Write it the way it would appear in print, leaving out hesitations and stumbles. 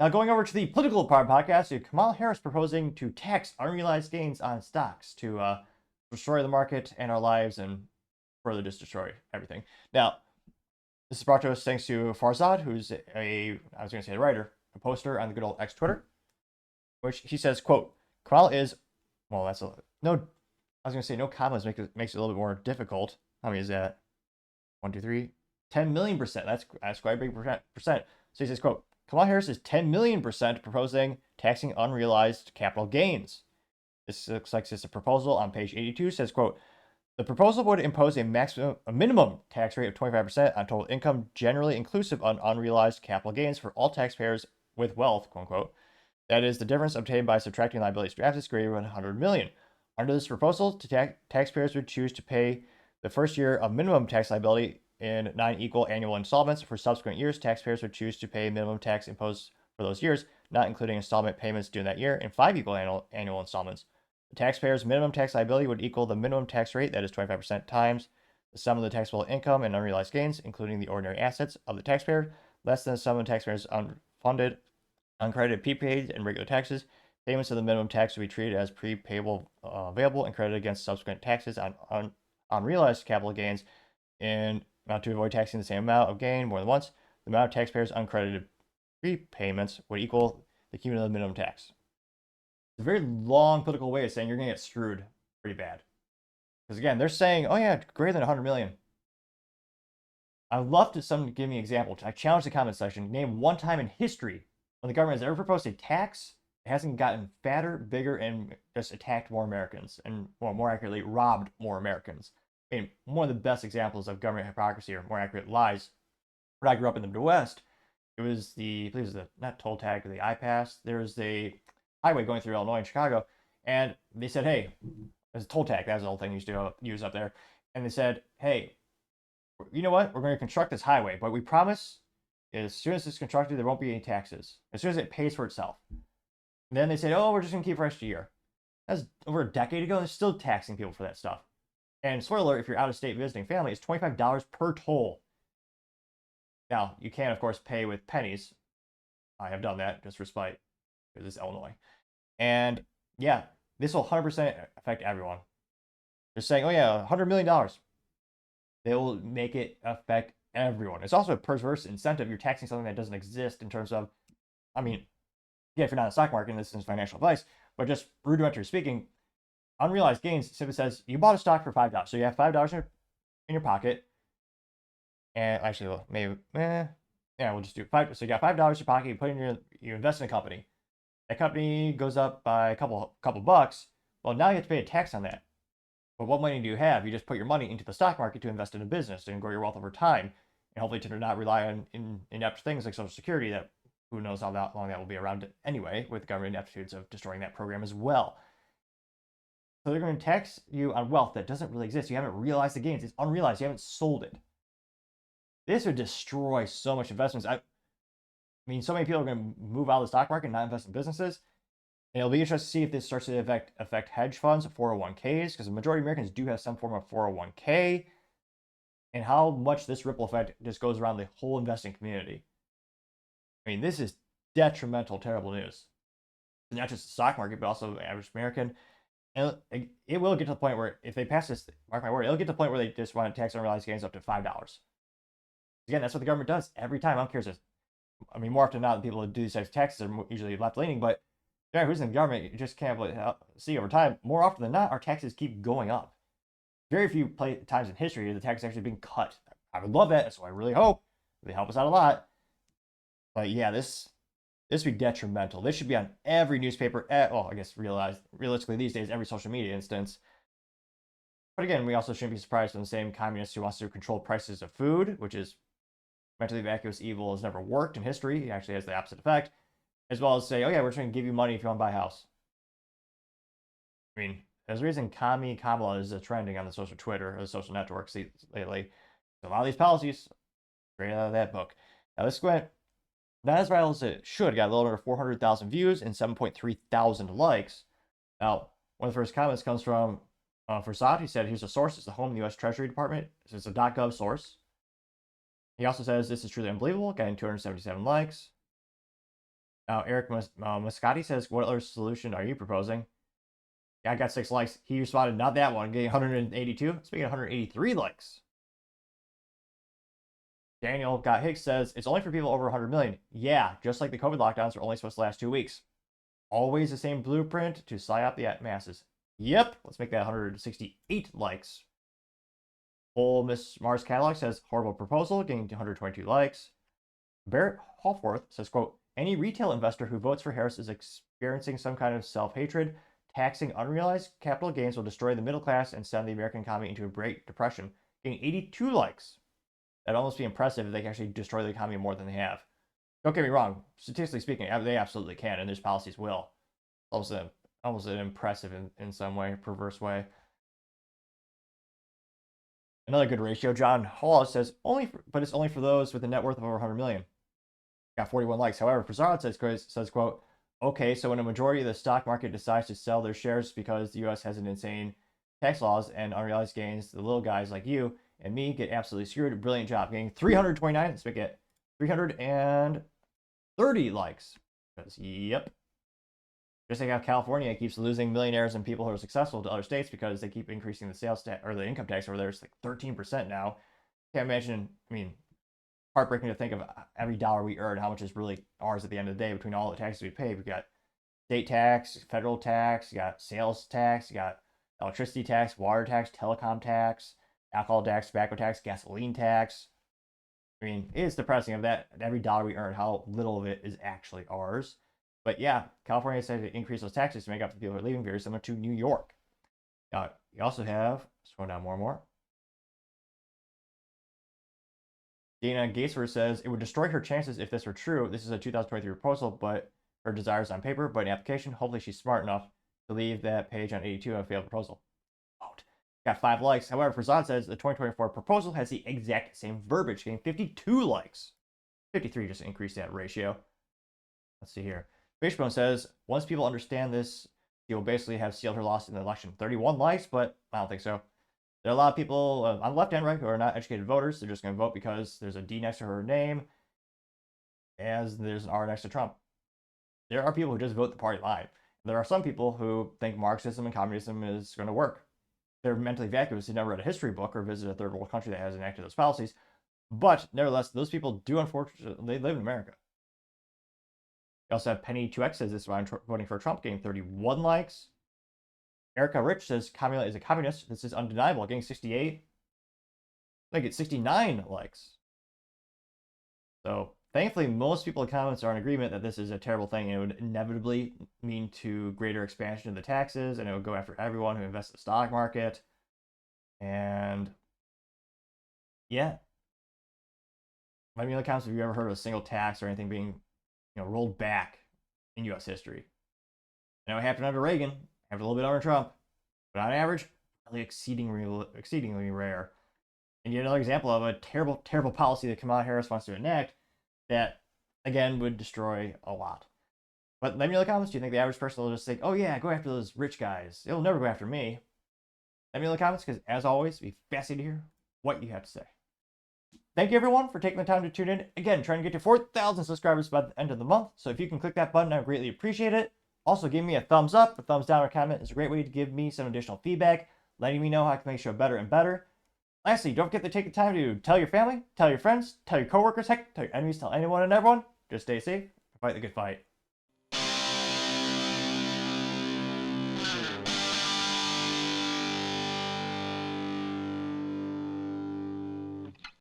Now, going over to the political part of the podcast, Kamala Harris proposing to tax unrealized gains on stocks to destroy the market and our lives and further just destroy everything. Now, this is brought to us thanks to Farzad, who's I was going to say a writer, a poster on the good old X Twitter, which he says, quote, Kamala is, well, that's a, no, I was going to say no commas makes it a little bit more difficult. How many is that? 1, 2, 3, 10 million%. That's quite a big percent. So he says, quote, Kamala Harris is 10 million% proposing taxing unrealized capital gains. This looks like it's a proposal on page 82. Says, quote, the proposal would impose a minimum tax rate of 25% on total income, generally inclusive of unrealized capital gains for all taxpayers with wealth, quote unquote. That is the difference obtained by subtracting liabilities to assets greater than 100 million. Under this proposal, taxpayers would choose to pay the first year of minimum tax liability in 9 equal annual installments. For subsequent years, taxpayers would choose to pay minimum tax imposed for those years, not including installment payments due in that year, in 5 equal annual installments. The taxpayer's minimum tax liability would equal the minimum tax rate, that is 25%, times the sum of the taxable income and unrealized gains, including the ordinary assets of the taxpayer, less than the sum of the taxpayer's unfunded, uncredited, prepaid, and regular taxes. Payments of the minimum tax would be treated as pre-payable, available, and credited against subsequent taxes on unrealized capital gains in amount to avoid taxing the same amount of gain more than once. The amount of taxpayers' uncredited prepayments would equal the cumulative minimum tax. It's a very long political way of saying you're going to get screwed pretty bad. Because again, they're saying, oh yeah, greater than 100 million. I'd love to someone give me an example. I challenge the comment section. Name one time in history when the government has ever proposed a tax that hasn't gotten fatter, bigger, and just attacked more Americans. And, well, more accurately, robbed more Americans. I mean, one of the best examples of government hypocrisy, or more accurate, lies. When I grew up in the Midwest, it was I believe it was the, not toll tag, or the iPass. There was a highway going through Illinois and Chicago, and they said, hey, there's a toll tag. That was the whole thing you used to use up there. And they said, hey, you know what? We're going to construct this highway, but we promise as soon as it's constructed, there won't be any taxes. As soon as it pays for itself. And then they said, oh, we're just going to keep it for the rest of the year. That's over a decade ago. They're still taxing people for that stuff. And spoiler alert, if you're out of state visiting family, it's $25 per toll. Now, you can, of course, pay with pennies. I have done that just for spite, because it's Illinois. And yeah, this will 100% affect everyone. They're saying, oh yeah, $100 million. They will make it affect everyone. It's also a perverse incentive. You're taxing something that doesn't exist in terms of, I mean, yeah, if you're not in the stock market, this is financial advice, but just rudimentary speaking, unrealized gains simply says you bought a stock for $5. So you have $5 in your pocket. And actually, well, maybe, yeah, we'll just do $5. So you got $5 in your pocket, you put in you invest in a company. That company goes up by a couple bucks. Well, now you have to pay a tax on that. But what money do you have? You just put your money into the stock market to invest in a business and grow your wealth over time, and hopefully to not rely on inept things like Social Security that who knows how long that will be around anyway, with government ineptitudes of destroying that program as well. So they're going to tax you on wealth that doesn't really exist. You haven't realized the gains. It's unrealized. You haven't sold it. This would destroy so much investments. I mean, so many people are going to move out of the stock market and not invest in businesses. And it'll be interesting to see if this starts to affect hedge funds, 401ks, because the majority of Americans do have some form of 401k, and how much this ripple effect just goes around the whole investing community. I mean, this is detrimental, terrible news. Not just the stock market, but also the average American. And it will get to the point where, if they pass this, mark my word, it'll get to the point where they just want to tax unrealized gains up to $5. Again, that's what the government does every time. I don't care if it's, I mean, more often than not, the people who do these types of taxes are usually left-leaning, but yeah, who's in the government, you just can't see over time. More often than not, our taxes keep going up. Very few times in history the taxes actually being cut. I would love that, so I really hope they help us out a lot. But yeah, this would be detrimental. This should be on every newspaper. Well, I guess realistically these days, every social media instance. But again, we also shouldn't be surprised when the same communist who wants to control prices of food, which is mentally vacuous evil, has never worked in history. It actually has the opposite effect. As well as say, oh yeah, we're trying to give you money if you want to buy a house. I mean, there's a reason Kamala is trending on the social Twitter or the social networks lately. A lot of these policies straight out of that book. Now this went not as viral as it should. Got a little over 400,000 views and 7.3 thousand likes. Now, one of the first comments comes from Farzad. He said, here's a source. It's the home of the U.S. Treasury Department. It's a .gov source. He also says, this is truly unbelievable. Getting 277 likes. Now, Eric Moscati says, what other solution are you proposing? Yeah, I got 6 likes. He responded, not that one, getting 182. Speaking of 183 likes. Daniel Got Hicks says, it's only for people over 100 million. Yeah, just like the COVID lockdowns are only supposed to last 2 weeks. Always the same blueprint to psyop the masses. Yep, let's make that 168 likes. Full Miss Mars Catalog says, horrible proposal, getting 122 likes. Barrett Hallforth says, quote, any retail investor who votes for Harris is experiencing some kind of self-hatred. Taxing unrealized capital gains will destroy the middle class and send the American economy into a Great Depression. Getting 82 likes. That'd almost be impressive if they can actually destroy the economy more than they have. Don't get me wrong. Statistically speaking, they absolutely can, and these policies will. Almost an impressive in some way, perverse way. Another good ratio. John Hall says, but it's only for those with a net worth of over 100 million. Got 41 likes. However, Prasad says, quote, okay, so when a majority of the stock market decides to sell their shares because the U.S. has an insane tax laws and unrealized gains, the little guys like you and me get absolutely screwed. Brilliant job. Getting 329. Let's make it 330 likes. Because, yep. Just like how California keeps losing millionaires and people who are successful to other states because they keep increasing the sales tax or the income tax over there. It's like 13% now. Can't imagine. I mean, heartbreaking to think of every dollar we earn, how much is really ours at the end of the day between all the taxes we pay. We've got state tax, federal tax, you got sales tax, you got electricity tax, water tax, telecom tax, alcohol tax, tobacco tax, gasoline tax. I mean, it's depressing of that every dollar we earn, how little of it is actually ours. But yeah, California decided to increase those taxes to make up for people who are leaving, very similar to New York. Now, you also have, scroll down more and more. Dana Gatesworth says, it would destroy her chances if this were true. This is a 2023 proposal, but her desires on paper, but in application, hopefully she's smart enough to leave that page on 82 of a failed proposal. Vote. Got 5 likes. However, Farzad says the 2024 proposal has the exact same verbiage, getting 52 likes. 53 just increased that ratio. Let's see here. Fishbone says, once people understand this, she will basically have sealed her loss in the election. 31 likes, but I don't think so. There are a lot of people on the left and right who are not educated voters. They're just going to vote because there's a D next to her name, as there's an R next to Trump. There are people who just vote the party line. There are some people who think Marxism and communism is going to work. They're mentally vacuous who never read a history book or visited a third world country that has enacted those policies. But nevertheless, those people do, unfortunately, they live in America. You also have Penny 2X says this is why I'm voting for Trump, getting 31 likes. Erica Rich says Kamala is a communist. This is undeniable, getting 68. I get 69 likes. So thankfully, most people in comments are in agreement that this is a terrible thing and it would inevitably mean to greater expansion of the taxes, and it would go after everyone who invests in the stock market. And yeah, let me know in the comments if you ever heard of a single tax or anything being rolled back in U.S. history. I know it happened under Reagan, happened a little bit under Trump, but on average, really exceedingly rare. And yet another example of a terrible, terrible policy that Kamala Harris wants to enact that, again, would destroy a lot. But let me know in the comments, do you think the average person will just think, oh yeah, go after those rich guys. It'll never go after me. Let me know in the comments, because as always, it'd be fascinating to hear what you have to say. Thank you, everyone, for taking the time to tune in. Again, trying to get to 4,000 subscribers by the end of the month. So if you can click that button, I would greatly appreciate it. Also, give me a thumbs up, a thumbs down, or a comment. It's a great way to give me some additional feedback, letting me know how I can make the show better and better. Lastly, don't forget to take the time to tell your family, tell your friends, tell your coworkers, heck, tell your enemies, tell anyone and everyone. Just stay safe, fight the good fight.